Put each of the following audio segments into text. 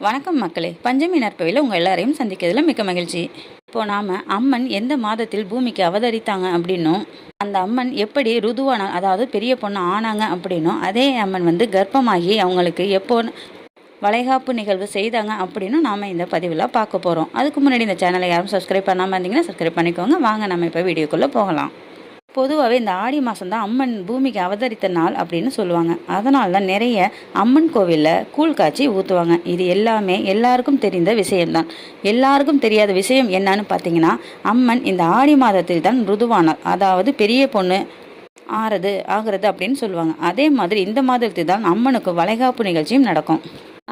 வணக்கம் மக்களே. பஞ்சமி நற்பவியில் உங்கள் எல்லாரையும் சந்திக்கிறதுல மிக்க மகிழ்ச்சி. இப்போது நாம் அம்மன் எந்த மாதத்தில் பூமிக்கு அவதரித்தாங்க அப்படின்னும், அந்த அம்மன் எப்படி ருதுவான அதாவது பெரிய பொண்ணு ஆனாங்க அப்படின்னும், அதே அம்மன் கர்ப்பமாகி அவங்களுக்கு எப்போ வளைகாப்பு நிகழ்வு செய்தாங்க அப்படின்னும் நாம் இந்த பதிவில் பார்க்க போகிறோம். அதுக்கு முன்னாடி இந்த சேனலை யாரும் சப்ஸ்கிரைப் பண்ணாமல் இருந்தீங்கன்னா சப்ஸ்கிரைப் பண்ணிக்கோங்க. வாங்க நம்ம இப்போ வீடியோக்குள்ளே போகலாம். பொதுவாகவே இந்த ஆடி மாதம் தான் அம்மன் பூமிக்கு அவதரித்த நாள் அப்படின்னு சொல்லுவாங்க. அதனால தான் நிறைய அம்மன் கோவிலில் கூழ் காய்ச்சி ஊற்றுவாங்க. இது எல்லாமே எல்லாருக்கும் தெரிந்த விஷயம்தான். எல்லாருக்கும் தெரியாத விஷயம் என்னன்னு பார்த்தீங்கன்னா, அம்மன் இந்த ஆடி மாதத்தில் தான் ருதுவானார், அதாவது பெரிய பொண்ணு ஆகிறது அப்படின்னு சொல்லுவாங்க. அதே மாதிரி இந்த மாதத்தில் தான் அம்மனுக்கு வளைகாப்பு நிகழ்ச்சியும் நடக்கும்.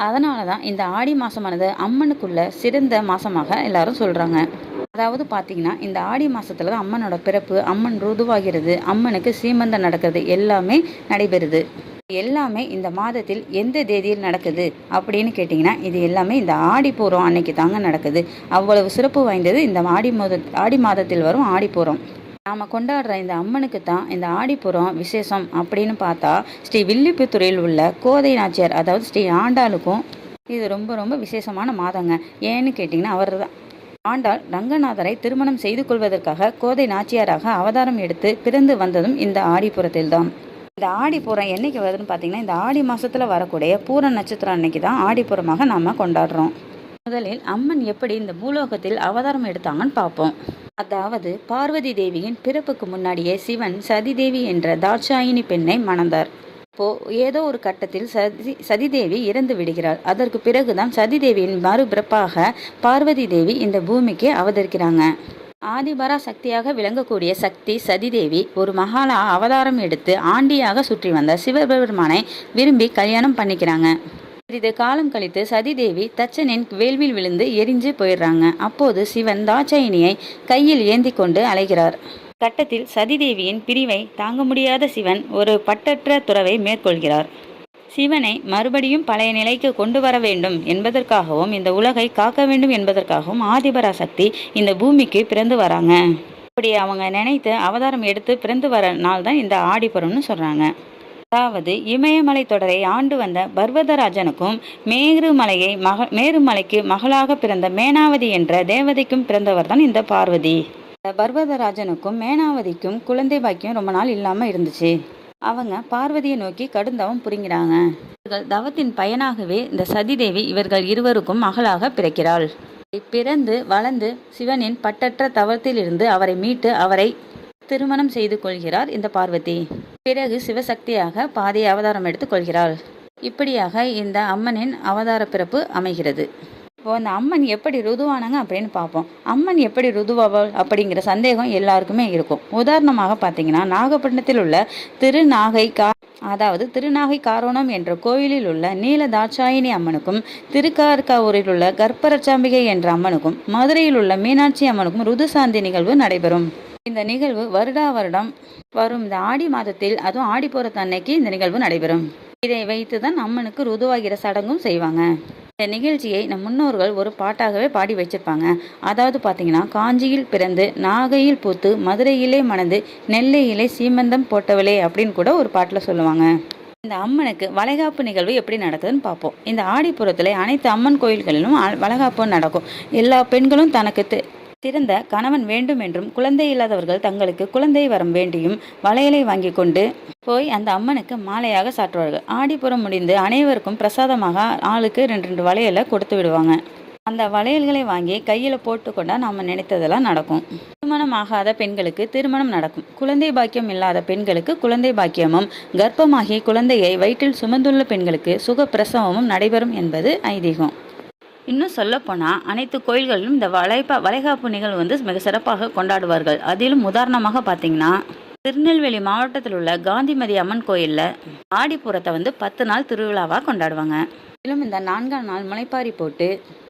அதனால தான் இந்த ஆடி மாதமானது அம்மனுக்குள்ள சிறந்த மாதமாக எல்லாரும் சொல்கிறாங்க. அதாவது பார்த்தீங்கன்னா, இந்த ஆடி மாதத்துல தான் அம்மனோட பிறப்பு, அம்மன் ருதுவாகிறது, அம்மனுக்கு சீமந்தம் நடக்கிறது எல்லாமே நடைபெறுது. எல்லாமே இந்த மாதத்தில் எந்த தேதியில் நடக்குது அப்படின்னு கேட்டிங்கன்னா, இது எல்லாமே இந்த ஆடிப்பூரம் அன்னைக்கு தாங்க நடக்குது. அவ்வளவு சிறப்பு வாய்ந்தது இந்த ஆடி மாதத்தில் வரும் ஆடிப்பூரம். நாம் கொண்டாடுற இந்த அம்மனுக்கு தான் இந்த ஆடிப்புறம் விசேஷம் அப்படின்னு பார்த்தா, ஸ்ரீ வில்லிபுத்தூரில் உள்ள கோதை நாச்சியார் அதாவது ஸ்ரீ ஆண்டாளுக்கும் இது ரொம்ப ரொம்ப விசேஷமான மாதங்க. ஏன்னு கேட்டிங்கன்னா, அவர் தான் ஆண்டாள் ரங்கநாதரை திருமணம் செய்து கொள்வதற்காக கோதை நாச்சியாராக அவதாரம் எடுத்து பிறந்து வந்ததும் இந்த ஆடிப்புறத்தில் தான். இந்த ஆடிப்புறம் என்னைக்கு வருதுன்னு பார்த்தீங்கன்னா, இந்த ஆடி மாதத்தில் வரக்கூடிய பூர நட்சத்திரம் அன்னைக்கு தான் ஆடிப்புறமாக நாம் கொண்டாடுறோம். முதலில் அம்மன் எப்படி இந்த பூலோகத்தில் அவதாரம் எடுத்தாங்கன்னு பார்ப்போம். அதாவது பார்வதி தேவியின் பிறப்புக்கு முன்னாடியே சிவன் சதிதேவி என்ற தாட்சாயினி பெண்ணை மணந்தார். ஏதோ ஒரு கட்டத்தில் சதிதேவி இறந்து விடுகிறாள். அதற்கு பிறகுதான் சதிதேவியின் மறுபிறப்பாக பார்வதி தேவி இந்த பூமிக்கு அவதரிக்கிறாங்க. ஆதிபரா சக்தியாக விளங்கக்கூடிய சக்தி சதிதேவி ஒரு மகாலா அவதாரம் எடுத்து ஆண்டியாக சுற்றி வந்த சிவபெருமானை விரும்பி கல்யாணம் பண்ணிக்கிறாங்க. சிறிது காலம் கழித்து சதிதேவி தச்சனின் வேள்வில் விழுந்து எரிஞ்சு போயிடுறாங்க. அப்போது சிவன் தாட்சாயினியை கையில் ஏந்தி கொண்டு அலைகிறார். கட்டத்தில் சதிதேவியின் பிரிவை தாங்க முடியாத சிவன் ஒரு பட்டற்ற துறவை மேற்கொள்கிறார். சிவனை மறுபடியும் பழைய நிலைக்கு கொண்டு வர வேண்டும் என்பதற்காகவும் இந்த உலகை காக்க வேண்டும் என்பதற்காகவும் ஆதிபராசக்தி இந்த பூமிக்கு பிறந்து வராங்க. அப்படி அவங்க நினைத்து அவதாரம் எடுத்து பிறந்து வர நாள் தான் இந்த ஆடிப்புறம்னு சொல்றாங்க. அதாவது இமயமலை தொடரை ஆண்டு வந்த பர்வதராஜனுக்கும் மேருமலைக்கு மகளாக பிறந்த மேனாவதி என்ற தேவதைக்கும் பிறந்தவர் தான் இந்த பார்வதி. பர்வதராஜனுக்கும் மேனாவதிக்கும் குழந்தை பாக்கியம் ரொம்ப நாள் இல்லாம இருந்துச்சு. அவங்க பார்வதியை நோக்கி கடுந்தவம் புரிங்கிறாங்க. இவர்கள் தவத்தின் பயனாகவே இந்த சதிதேவி இவர்கள் இருவருக்கும் மகளாக பிறக்கிறாள். பிறந்து வளர்ந்து சிவனின் பட்டற்ற தவத்திலிருந்து அவரை மீட்டு அவரை திருமணம் செய்து கொள்கிறார் இந்த பார்வதி. பிறகு சிவசக்தியாக பாதி அவதாரம் எடுத்து கொள்கிறாள். இப்படியாக இந்த அம்மனின் அவதார பிறப்பு அமைகிறது. இப்போ அந்த அம்மன் எப்படி ருதுவானாங்க அப்படின்னு பார்ப்போம். அம்மன் எப்படி ருதுவாவல் அப்படிங்கிற சந்தேகம் எல்லாருக்குமே இருக்கும். உதாரணமாக பார்த்தீங்கன்னா, நாகப்பட்டினத்தில் உள்ள திருநாகை காரோணம் என்ற கோயிலில் உள்ள நீல தாட்சாயினி அம்மனுக்கும், திருக்கார்காவூரில் உள்ள கர்ப்பரச்சாம்பிகை என்ற அம்மனுக்கும், மதுரையில் உள்ள மீனாட்சி அம்மனுக்கும் ருதுசாந்தி நிகழ்வு நடைபெறும். இந்த நிகழ்வு வருடம் வரும் இந்த ஆடி மாதத்தில், அதுவும் ஆடிப்பூரத்து அன்னைக்கு இந்த நிகழ்வு நடைபெறும். இதை வைத்து தான் அம்மனுக்கு ருதுவாகிற சடங்கும் செய்வாங்க. இந்த நிகழ்ச்சியை நம் முன்னோர்கள் ஒரு பாட்டாகவே பாடி வச்சிருப்பாங்க. அதாவது பார்த்தீங்கன்னா, காஞ்சியில் பிறந்து நாகையில் பூத்து மதுரையிலே மணந்து நெல்லையிலே சீமந்தம் போட்டவளே அப்படின்னு கூட ஒரு பாட்டில் சொல்லுவாங்க. இந்த அம்மனுக்கு வளைகாப்பு நிகழ்வு எப்படி நடக்குதுன்னு பார்ப்போம். இந்த ஆடிப்புறத்தில் அனைத்து அம்மன் கோயில்களிலும் வளைகாப்பு நடக்கும். எல்லா பெண்களும் தனக்கு சிறந்த கணவன் வேண்டும் என்றும், குழந்தை இல்லாதவர்கள் தங்களுக்கு குழந்தை வரம் வேண்டியும் வளையலை வாங்கி கொண்டு போய் அந்த அம்மனுக்கு மாலையாக சாற்றுவார்கள். ஆடிப்புறம் முடிந்து அனைவருக்கும் பிரசாதமாக ஆளுக்கு 2 வளையலை கொடுத்து விடுவாங்க. அந்த வளையல்களை வாங்கி கையில் போட்டுக்கொண்டா நாம் நினைத்ததெல்லாம் நடக்கும். திருமணம் ஆகாத பெண்களுக்கு திருமணம் நடக்கும். குழந்தை பாக்கியம் இல்லாத பெண்களுக்கு குழந்தை பாக்கியமும், கர்ப்பமாகி குழந்தையை வயிற்றில் சுமந்துள்ள பெண்களுக்கு சுக பிரசவமும் நடைபெறும் என்பது ஐதீகம். இன்னும் சொல்லப்போனால் அனைத்து கோயில்களிலும் இந்த வளைகாப்பு நிகழ்வு மிக சிறப்பாக கொண்டாடுவார்கள். அதிலும் உதாரணமாக பார்த்தீங்கன்னா, திருநெல்வேலி மாவட்டத்தில் உள்ள காந்திமதி அம்மன் கோயிலில் ஆடிப்புறத்தை 10 நாள் திருவிழாவாக கொண்டாடுவாங்க. மேலும் இந்த 4ஆம் நாள் முளைப்பாரி போட்டு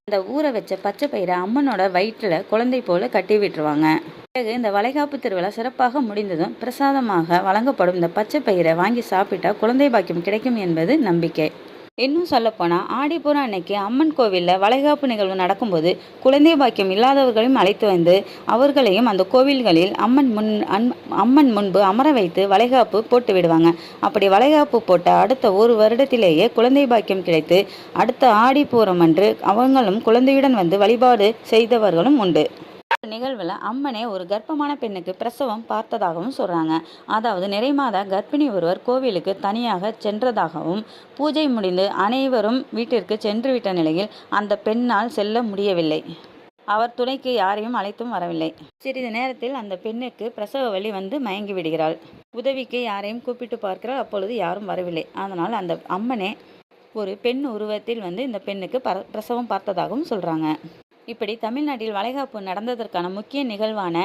இந்த ஊற வச்ச பச்சை பயிரை அம்மனோட வயிற்றில் குழந்தை போல கட்டி விட்டுருவாங்க. பிறகு இந்த வளைகாப்பு திருவிழா சிறப்பாக முடிந்ததும் பிரசாதமாக வழங்கப்படும் இந்த பச்சை பயிரை வாங்கி சாப்பிட்டா குழந்தை பாக்கியம் கிடைக்கும் என்பது நம்பிக்கை. இன்னும் சொல்லப்போனால் ஆடிப்பூரம் அன்னைக்கு அம்மன் கோவிலில் வளைகாப்பு நிகழ்வு நடக்கும்போது குழந்தை பாக்கியம் இல்லாதவர்களையும் அழைத்து வந்து அவர்களையும் அந்த கோவில்களில் அம்மன் முன்பு அமர வைத்து வளைகாப்பு போட்டு விடுவாங்க. அப்படி வளைகாப்பு போட்ட அடுத்த ஒரு வருடத்திலேயே குழந்தை பாக்கியம் கிடைத்து அடுத்த ஆடிப்பூரம் அன்று அவங்களும் குழந்தையுடன் வந்து வழிபாடு செய்தவர்களும் உண்டு. நிகழ்வில் அம்மனே ஒரு கர்ப்பமான பெண்ணுக்கு பிரசவம் பார்த்ததாகவும் சொல்கிறாங்க. அதாவது நிறைமாத கர்ப்பிணி ஒருவர் கோவிலுக்கு தனியாக சென்றதாகவும் பூஜை முடிந்து அனைவரும் வீட்டிற்கு சென்றுவிட்ட நிலையில் அந்த பெண்ணால் செல்ல முடியவில்லை. அவர் துணைக்கு யாரையும் அழைத்தும் வரவில்லை. சிறிது நேரத்தில் அந்த பெண்ணுக்கு பிரசவ வலி வந்து மயங்கி விடுகிறாள். உதவிக்கு யாரையும் கூப்பிட்டு பார்க்கிறாள். அப்பொழுது யாரும் வரவில்லை. அதனால் அந்த அம்மனே ஒரு பெண் உருவத்தில் வந்து இந்த பெண்ணுக்கு பிரசவம் பார்த்ததாகவும் சொல்கிறாங்க. இப்படி தமிழ்நாட்டில் வளைகாப்பு நடந்ததற்கான முக்கிய நிகழ்வான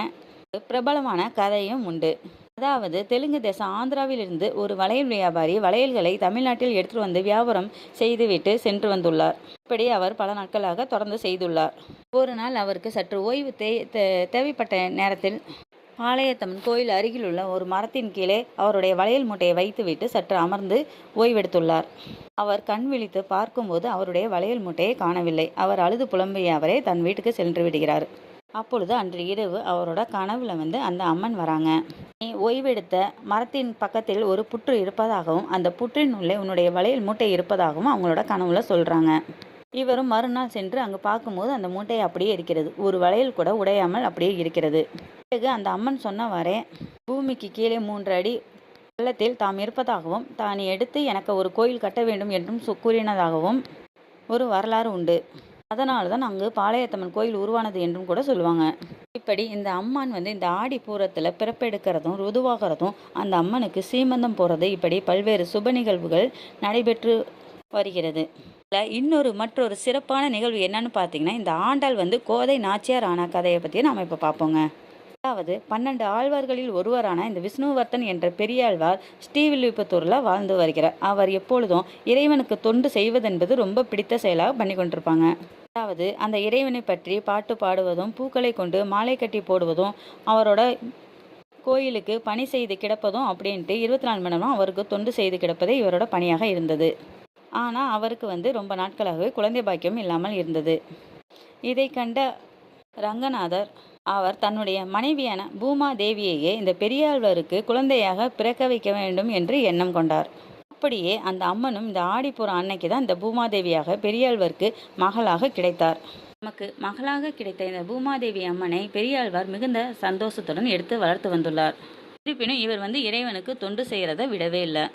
பிரபலமான கதையும் உண்டு. அதாவது தெலுங்கு தேசம் ஆந்திராவிலிருந்து ஒரு வளையல் வியாபாரி வளையல்களை தமிழ்நாட்டில் எடுத்து வந்து வியாபாரம் செய்துவிட்டு சென்று வந்துள்ளார். இப்படி அவர் பல நாட்களாக தொடர்ந்து செய்துள்ளார். ஒரு நாள் அவருக்கு சற்று ஓய்வு தேவைப்பட்ட நேரத்தில் பாளையத்தம்மன் கோயில் அருகில் உள்ள ஒரு மரத்தின் கீழே அவருடைய வளையல் மூட்டையை வைத்துவிட்டு சற்று அமர்ந்து ஓய்வெடுத்துள்ளார். அவர் கண் விழித்து பார்க்கும்போது அவருடைய வளையல் மூட்டையை காணவில்லை. அவர் அழுது புலம்பிய அவரே தன் வீட்டுக்கு சென்று விடுகிறார். அப்பொழுது அன்று இரவு அவரோட கனவுல வந்து அந்த அம்மன் வராங்க. நீ ஓய்வெடுத்த மரத்தின் பக்கத்தில் ஒரு புற்று இருப்பதாகவும் அந்த புற்றின் உள்ளே உன்னுடைய வளையல் மூட்டை இருப்பதாகவும் அவங்களோட கனவுல சொல்றாங்க. இவரும் மறுநாள் சென்று அங்கு பார்க்கும்போது அந்த மூட்டை அப்படியே இருக்கிறது. ஒரு வளையல் கூட உடையாமல் அப்படியே இருக்கிறது. பிறகு அந்த அம்மன் சொன்னவாறே பூமிக்கு கீழே 3 அடி பள்ளத்தில் தாம் இருப்பதாகவும் தான் எடுத்து எனக்கு ஒரு கோயில் கட்ட வேண்டும் என்றும் கூறினதாகவும் ஒரு வரலாறு உண்டு. அதனால தான் அங்கு பாளையத்தம்மன் கோயில் உருவானது என்றும் கூட சொல்லுவாங்க. இப்படி இந்த அம்மன் வந்து இந்த ஆடி பூரத்தில் பிறப்பெடுக்கிறதும் ருதுவாகிறதும் அந்த அம்மனுக்கு சீமந்தம் போகிறது, இப்படி பல்வேறு சுப நிகழ்வுகள் நடைபெற்று வருகிறது. மற்றொரு சிறப்பான நிகழ்வு என்னன்னு பார்த்தீங்கன்னா, இந்த ஆண்டாள் வந்து கோதை நாச்சியார் ஆன கதையை பற்றி நாம் இப்போ பார்ப்போங்க. அதாவது 12 ஆழ்வார்களில் ஒருவரான இந்த விஷ்ணுவர்த்தன் என்ற பெரியாழ்வார் ஸ்ரீவில்லிபுத்தூரில் வாழ்ந்து வருகிறார். அவர் எப்பொழுதும் இறைவனுக்கு தொண்டு செய்வதென்பது ரொம்ப பிடித்த செயலாக பண்ணி கொண்டிருப்பாங்க. அதாவது அந்த இறைவனை பற்றி பாட்டு பாடுவதும் பூக்களை கொண்டு மாலை கட்டி போடுவதும் அவரோட கோயிலுக்கு பணி செய்து கிடப்பதும் அப்படின்ட்டு 24 மணி நேரமும் அவருக்கு தொண்டு செய்து கிடப்பதே இவரோட பணியாக இருந்தது. ஆனால் அவருக்கு வந்து ரொம்ப நாட்களாகவே குழந்தை பாக்கியம் இல்லாமல் இருந்தது. இதை கண்ட ரங்கநாதர் அவர் தன்னுடைய மனைவியான பூமாதேவியையே இந்த பெரியாழ்வாருக்கு குழந்தையாக பிறக்க வைக்க வேண்டும் என்று எண்ணம் கொண்டார். அப்படியே அந்த அம்மனும் இந்த ஆடிப்பூரம் அன்னைக்கு தான் இந்த பூமாதேவியாக பெரியாழ்வாருக்கு மகளாக கிடைத்தார். நமக்கு மகளாக கிடைத்த இந்த பூமாதேவி அம்மனை பெரியாழ்வார் மிகுந்த சந்தோஷத்துடன் எடுத்து வளர்த்து வந்துள்ளார். இருப்பினும் இவர் வந்து இறைவனுக்கு தொண்டு செய்கிறத விடவே இல்லை.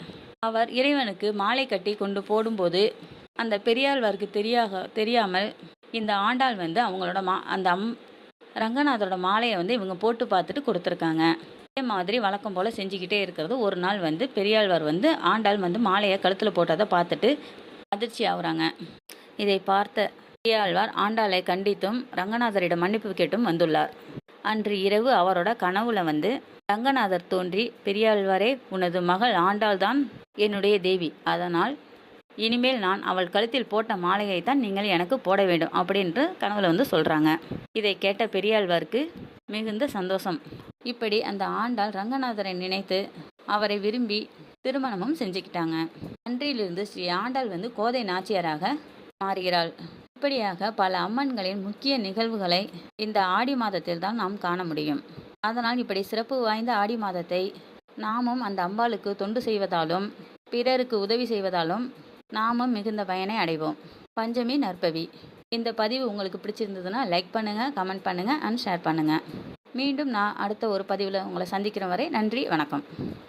அவர் இறைவனுக்கு மாலை கட்டி கொண்டு போடும்போது அந்த பெரியாழ்வாருக்கு தெரியாமல் இந்த ஆண்டாள் வந்து அவங்களோட ரங்கநாதரோட மாலையை வந்து இவங்க போட்டு பார்த்துட்டு கொடுத்துருக்காங்க. அதே மாதிரி வழக்கம் போல் செஞ்சுக்கிட்டே இருக்கிறது. ஒரு நாள் வந்து பெரியாழ்வார் வந்து ஆண்டாள் வந்து மாலையை கழுத்தில் போட்டதை பார்த்துட்டு அதிர்ச்சி ஆகுறாங்க. இதை பார்த்த பெரியாழ்வார் ஆண்டாளை கண்டித்தும் ரங்கநாதரிடம் மன்னிப்பு கேட்டும் வந்துள்ளார். அன்று இரவு அவரோட கனவுல வந்து ரங்கநாதர் தோன்றி, பெரியாழ்வாரே, உனது மகள் ஆண்டாள்தான் என்னுடைய தேவி. அதனால் இனிமேல் நான் அவள் கழுத்தில் போட்ட மாலையைத்தான் நீங்கள் எனக்கு போட வேண்டும் அப்படின்ட்டு கனவுல வந்து சொல்கிறாங்க. இதை கேட்ட பெரியாழ்வாருக்கு மிகுந்த சந்தோஷம். இப்படி அந்த ஆண்டாள் ரங்கநாதரை நினைத்து அவரை விரும்பி திருமணமும் செஞ்சுக்கிட்டாங்க. அன்றிலிருந்து ஸ்ரீ ஆண்டாள் வந்து கோதை நாச்சியாராக மாறுகிறாள். இப்படியாக பல அம்மன்களின் முக்கிய நிகழ்வுகளை இந்த ஆடி மாதத்தில் தான் நாம் காண முடியும். அதனால் இப்படி சிறப்பு வாய்ந்த ஆடி மாதத்தை நாமும் அந்த அம்பாளுக்கு தொண்டு செய்வதாலும் பிறருக்கு உதவி செய்வதாலும் நாமும் மிகுந்த பயனை அடைவோம். பஞ்சமி நற்பவி. இந்த பதிவு உங்களுக்கு பிடிச்சிருந்ததுன்னா லைக் பண்ணுங்கள், கமெண்ட் பண்ணுங்கள் அண்ட் ஷேர் பண்ணுங்கள். மீண்டும் நான் அடுத்த ஒரு பதிவில் உங்களை சந்திக்கிற வரை நன்றி, வணக்கம்.